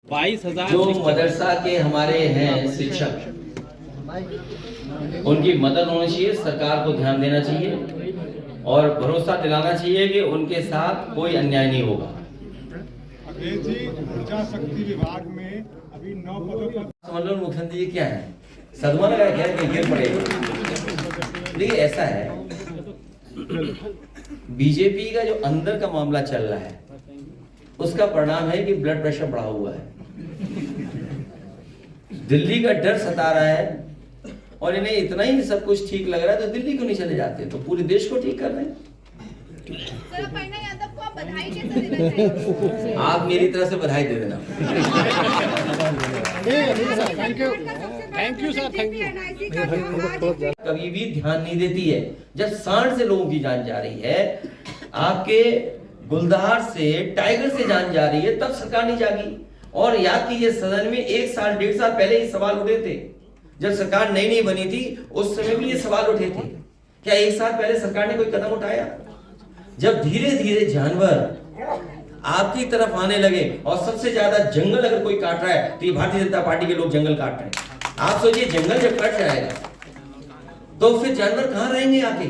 22,000 जो मदरसा के हमारे हैं शिक्षक, उनकी मदद होनी चाहिए, सरकार को ध्यान देना चाहिए और भरोसा दिलाना चाहिए कि उनके साथ कोई अन्याय नहीं होगा। ऊर्जा शक्ति विभाग में अभी 9 पदों पर समझ लो मुख्यमंत्री जी क्या है, सदमा लगा क्या कि गिर पड़ेगा। देखिए ऐसा है, बीजेपी का जो अंदर का मामला चल रहा है उसका परिणाम है कि ब्लड प्रेशर बढ़ा हुआ है, दिल्ली का डर सता रहा है और इन्हें इतना ही सब कुछ ठीक लग रहा है तो दिल्ली क्यों नहीं चले जाते, तो पूरे देश को ठीक कर रहे हैं। यादव को आप बधाई कैसे देना चाहेंगे? आप मेरी तरफ से बधाई दे देना। Thank you sir, thank you. कभी भी ध्यान नहीं देती है जब 60 से लोगों की जान जा रही है, आपके गुलदार से टाइगर से जान जा रही है, तब सरकार नहीं जागी। और याद कीजिए सदन में 1 साल 1.5 साल पहले ये सवाल उठे थे, जब सरकार नई नई बनी थी उस समय भी ये सवाल उठे थे। क्या 1 साल पहले सरकार ने कोई कदम उठाया? जब धीरे धीरे जानवर आपकी तरफ आने लगे और सबसे ज्यादा जंगल अगर कोई काट रहा है तो ये भारतीय जनता पार्टी के लोग जंगल काट रहे हैं। आप सोचिए जंगल जब कट जाएगा तो फिर जानवर कहां रहेंगे, आके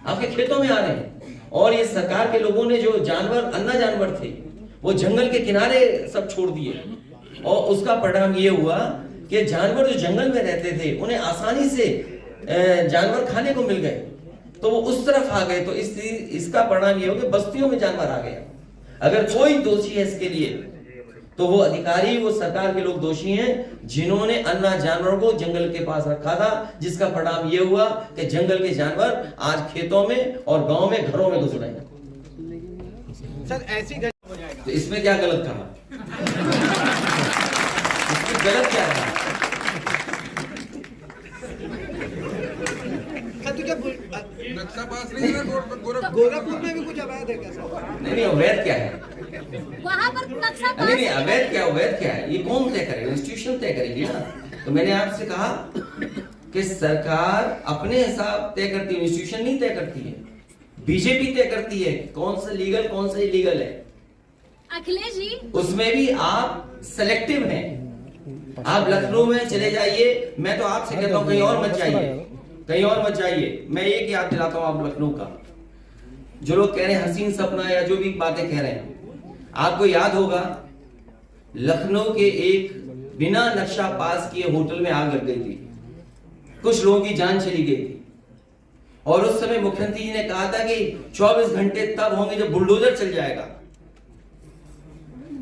आपके खेतों में आ रहे हैं। और ये सरकार के लोगों ने जो जानवर अन्ना जानवर थे वो जंगल के किनारे सब छोड़ दिए और उसका परिणाम ये हुआ कि जानवर जो जंगल में रहते थे उन्हें आसानी से जानवर खाने को मिल गए तो वो उस तरफ आ गए। तो इसका परिणाम ये हो कि बस्तियों में जानवर आ गया। अगर कोई दोषी है इसके लिए तो वो अधिकारी, वो सरकार के लोग दोषी हैं जिन्होंने अन्ना जानवरों को जंगल के पास रखा था, जिसका परिणाम ये हुआ कि जंगल के जानवर आज खेतों में और गांव में घरों में घुस रहे हैं। सर ऐसी तो इसमें क्या गलत कहा? इसमें गलत क्या था? नक्शा पास नहीं है गोरखपुर में भी कुछ अवैध है क्या सर? नहीं अवैध क्या है? वहाँ पर नक्शा नहीं अवैध क्या, अवैध क्या है ये कौन तय करेगा? इंस्टीट्यूशन तय करेगी ना। तो मैंने आपसे कहा कि सरकार अपने हिसाब तय करती है, इंस्टीट्यूशन नहीं तय करती है। बीजेपी तय करती है कौन सा लीगल कौन सा इलीगल है। अखिलेश जी, उसमें भी आप सेलेक्टिव हैं। आप लखनऊ में चले जाइए, मैं तो आपसे कहता हूं कहीं और मत जाइए, कहीं और मत जाइए। मैं एक याद दिलाता हूं आप लखनऊ का, जो लोग कह रहे हैं हसीन सपना या जो भी बातें कह रहे हैं, आपको याद होगा लखनऊ के एक बिना नक्शा पास किए होटल में आग लग गई थी, कुछ लोगों की जान चली गई थी और उस समय मुख्यमंत्री जी ने कहा था कि 24 घंटे तब होंगे जब बुलडोजर चल जाएगा।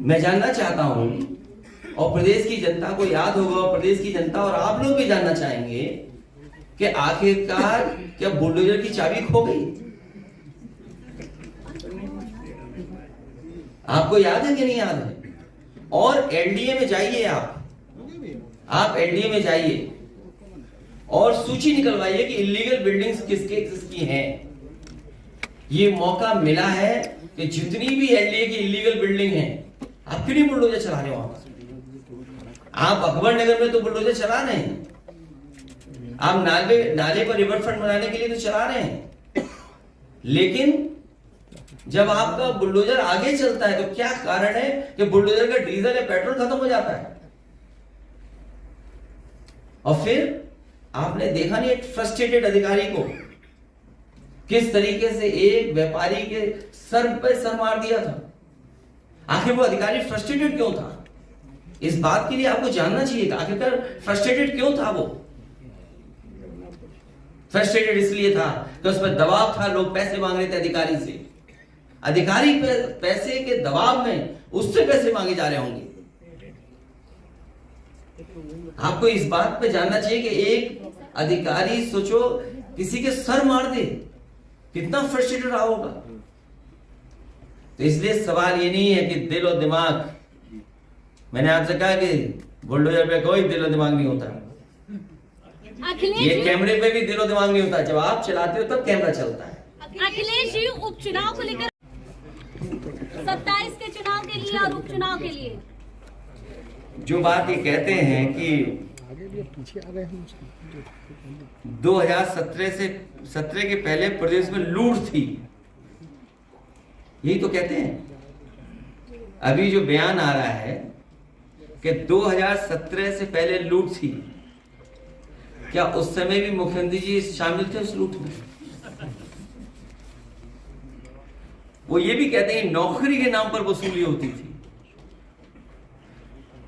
मैं जानना चाहता हूं और प्रदेश की जनता को याद होगा और प्रदेश की जनता और आप लोग भी जानना चाहेंगे कि आखिरकार क्या बुलडोजर की चाबी खो गई? आपको याद है कि नहीं याद है? और एलडीए में जाइए, आप एलडीए में जाइए और सूची निकलवाइए कि इलीगल बिल्डिंग्स किसकी हैं। ये मौका मिला है कि जितनी भी एलडीए की इलीगल बिल्डिंग है, आप क्यों नहीं बुलडोजर चला रहे हो? वहां आप अकबर नगर में तो बुलडोजर चला रहे हैं, आप नाले पर रिवर फ्रंट बनाने के लिए तो चला रहे हैं, लेकिन जब आपका बुलडोजर आगे चलता है तो क्या कारण है कि बुलडोजर का डीजल या पेट्रोल खत्म हो जाता है। और फिर आपने देखा नहीं एक फ्रस्ट्रेटेड अधिकारी को किस तरीके से एक व्यापारी के सर पे सर मार दिया था। आखिर वो अधिकारी फ्रस्ट्रेटेड क्यों था? इस बात के लिए आपको जानना चाहिए आखिरकार फ्रस्ट्रेटेड क्यों था वो। फ्रस्ट्रेटेड इसलिए था कि उस पर दबाव था, लोग पैसे मांग रहे थे अधिकारी से, अधिकारी पैसे के दबाव में उससे पैसे मांगे जा रहे होंगे। आपको इस बात पे जानना चाहिए कि एक अधिकारी सोचो किसी के सर मार दे, कितना फ्रस्ट्रेटेड रहा होगा। तो इसलिए सवाल ये नहीं है कि दिल और दिमाग, मैंने आपसे कहा कि बुलडोजर पे कोई दिल और दिमाग नहीं होता, ये कैमरे पे भी दिल और दिमाग नहीं होता, जब आप चलाते हो तब कैमरा चलता है। अखिलेश जी उपचुनाव को लेकर 27 के चुनाव के लिए और उपचुनाव के लिए जो बात ये कहते हैं कि 2017 के पहले प्रदेश में लूट थी, यही तो कहते हैं। अभी जो बयान आ रहा है कि 2017 से पहले लूट थी, क्या उस समय भी मुख्यमंत्री जी शामिल थे उस लूट में? वो ये भी कहते हैं नौकरी के नाम पर वसूली होती थी।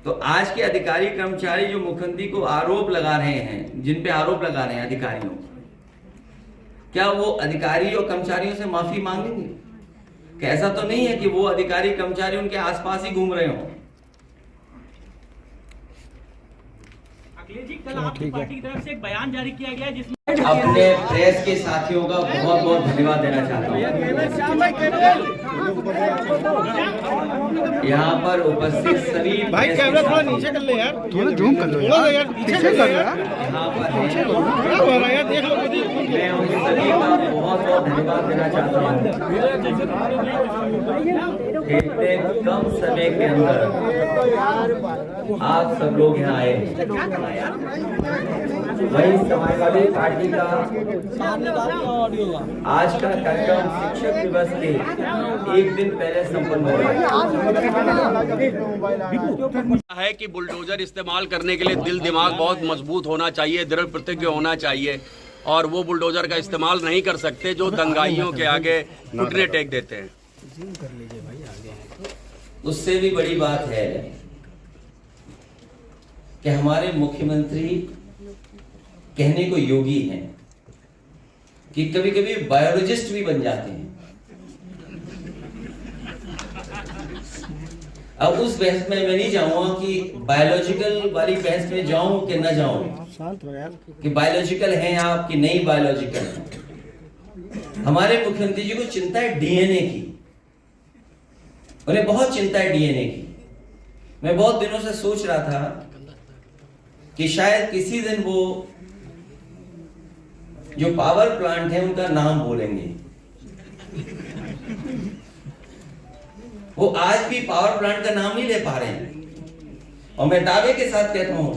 तो आज के अधिकारी कर्मचारी जो मुख्यमंत्री को आरोप लगा रहे हैं, जिन पे आरोप लगा रहे हैं अधिकारियों, क्या वो अधिकारी और कर्मचारियों से माफी मांगेंगे? कि ऐसा तो नहीं है कि वो अधिकारी कर्मचारी उनके आसपास ही घूम रहे हों। अखिलेश जी, कल आपकी पार्टी की तरफ से एक बयान जारी किया गया है जिसमें अपने प्रेस के साथियों का बहुत बहुत धन्यवाद देना चाहता हूँ। यहाँ पर उपस्थित सभी भाई कैमरा थोड़ा नीचे कर ले यार, थोड़ा जूम कर लो यार, पीछे कर लो यार। यहाँ पर क्या हो रहा है यार, देख लो। मैं उन सभी का बहुत बहुत धन्यवाद देना चाहता हूँ। इतने कम समय के अंदर आप सब लोग यहाँ आए। वही समाजवादी पार्टी का आज का कार्यक्रम शिक्षक दिवस के एक दिन पहले संपन्न हो रहा है कि बुलडोजर इस्तेमाल करने के लिए दिल दिमाग बहुत मजबूत होना चाहिए, दृढ़ प्रतिज्ञ होना चाहिए, और वो बुलडोजर का इस्तेमाल नहीं कर सकते जो दंगाइयों के आगे घुटने टेक देते हैं। उससे भी बड़ी बात है कि हमारे मुख्यमंत्री कहने को योगी हैं कि कभी कभी बायोलॉजिस्ट भी बन जाते हैं। अब उस बहस में मैं नहीं जाऊंगा कि बायोलॉजिकल वाली बहस में जाऊं कि न जाऊं, कि बायोलॉजिकल हैं आप कि नहीं बायोलॉजिकल हैं। हमारे मुख्यमंत्री जी को चिंता है डीएनए की, उन्हें बहुत चिंता है डीएनए की। मैं बहुत दिनों से सोच रहा था कि शायद किसी दिन वो जो पावर प्लांट है उनका नाम बोलेंगे। वो आज भी पावर प्लांट का नाम नहीं ले पा रहे हैं, और मैं दावे के साथ कहता हूं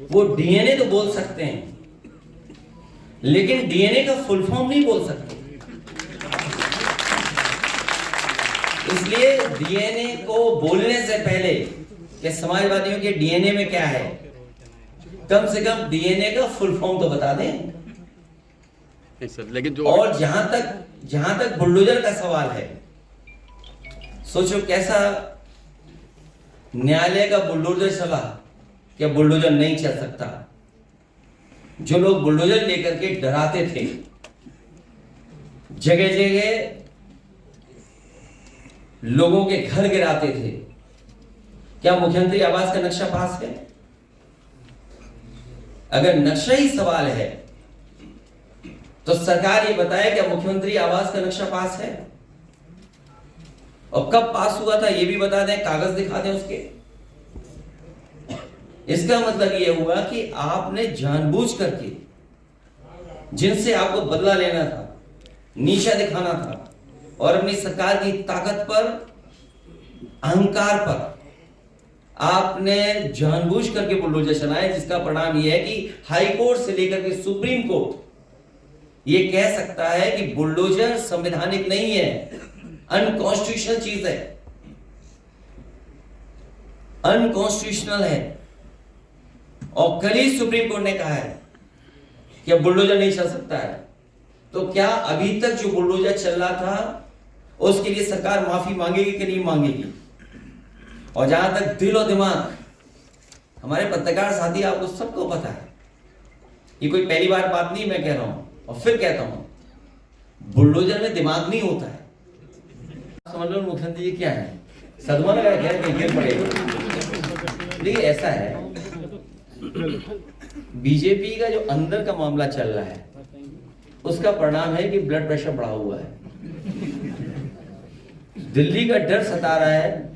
वो डीएनए तो बोल सकते हैं, लेकिन डीएनए का फुल फॉर्म नहीं बोल सकते। इसलिए डीएनए को बोलने से पहले कि समाजवादियों के डीएनए में क्या है, कम से कम डीएनए का फुल फॉर्म तो बता दें। सर, लेकिन जो और जहां तक बुलडोजर का सवाल है, सोचो कैसा न्यायालय का बुलडोजर चला, क्या बुलडोजर नहीं चल सकता? जो लोग बुलडोजर लेकर के डराते थे, जगह जगह लोगों के घर गिराते थे, क्या मुख्यमंत्री आवास का नक्शा पास है? अगर नक्शा ही सवाल है तो सरकार ये बताए क्या मुख्यमंत्री आवास का नक्शा पास है, और कब पास हुआ था ये भी बता दें, कागज दिखा दें उसके। इसका मतलब ये हुआ कि आपने जानबूझ करके जिनसे आपको बदला लेना था, नीचा दिखाना था, और अपनी सरकार की ताकत पर, अहंकार पर आपने जानबूझ करके बुलडोजर चलाए, जिसका परिणाम यह है कि हाई कोर्ट से लेकर के सुप्रीम कोर्ट ये कह सकता है कि बुलडोजर संवैधानिक नहीं है, अनकॉन्स्टिट्यूशनल चीज है, अनकॉन्स्टिट्यूशनल है। और कल ही सुप्रीम कोर्ट ने कहा है कि अब बुलडोजर नहीं चल सकता है। तो क्या अभी तक जो बुलडोजर चल रहा था उसके लिए सरकार माफी मांगेगी कि नहीं मांगेगी? और जहां तक दिल और दिमाग, हमारे पत्रकार साथी आपको सबको पता है, ये कोई पहली बार बात नहीं मैं कह रहा हूं, और फिर कहता हूं, बुलडोजर में दिमाग नहीं होता है। समझ लो मुख्यमंत्री जी क्या है, सदमा लगा क्या कहीं गिर पड़ेगा। देखिए ऐसा है, बीजेपी का जो अंदर का मामला चल रहा है उसका परिणाम है कि ब्लड प्रेशर बढ़ा हुआ है, दिल्ली का डर सता रहा है,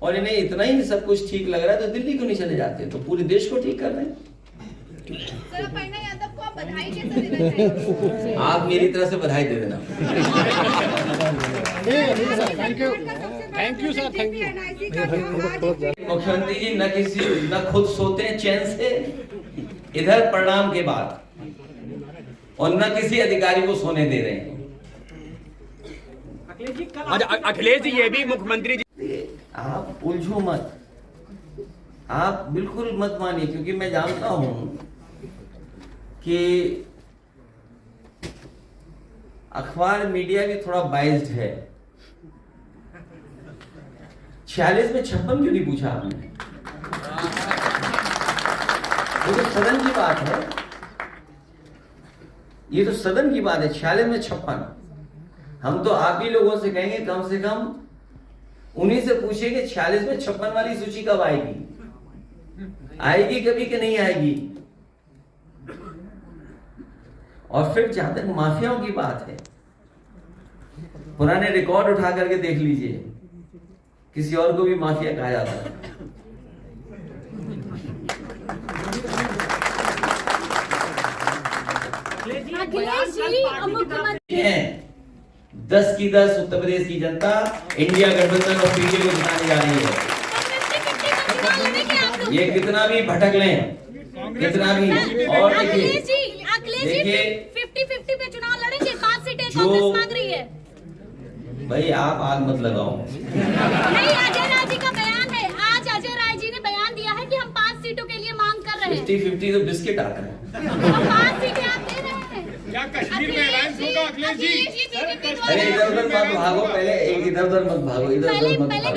और इन्हें इतना ही सब कुछ ठीक लग रहा है तो दिल्ली को नहीं चले जाते, तो पूरे देश को ठीक कर रहे हैं। यादव को आप बधाई कैसे देना चाहिए? आप मेरी तरफ से बधाई दे देना। Thank you sir, thank you. मुख्यमंत्री जी न खुद सोते हैं चैन से इधर परिणाम के बाद, और न किसी अधिकारी को सोने दे रहे हैं। अखिलेश जी ये भी मुख्यमंत्री जी, आप उलझो मत, आप बिल्कुल मत मानिए, क्योंकि मैं जानता हूं कि अखबार मीडिया भी थोड़ा बाइज्ड है। 46 में 56 क्यों नहीं पूछा आपने? ये तो सदन की बात है, ये तो सदन की बात है। 46 में 56, हम तो आप ही लोगों से कहेंगे कम से कम उन्हीं से पूछिए कि 46 में 56 वाली सूची कब आएगी, आएगी कभी कि नहीं आएगी। और फिर जहां तक माफियाओं की बात है, पुराने रिकॉर्ड उठा करके देख लीजिए, किसी और को भी माफिया कहा जाता है। अखिलेश जी मुख्यमंत्री हैं 10 की 10 उत्तर प्रदेश की जनता इंडिया गठबंधन और पीडीए को जिताने जा रही है। ये कितना भी भटक लें, कितना भी, और अखिलेश जी 50-50 पे चुनाव लड़ेंगे, 5 सीटें कांग्रेस मांग रही है। भाई आप आग मत लगाओ। नहीं, अजय राय जी का बयान है, आज अजय राय जी ने बयान दिया है कि हम 5 सीटों के लिए मांग कर रहे हैं। 50-50 तो बिस्किट आता है। 5 सीटें आप दे रहे हैं। क्या कश्मीर में अलायंस होगा अखिलेश जी? अरे इधर उधर मत भागो, पहले एक इधर उधर मत भागो, इधर उधर मत भागो।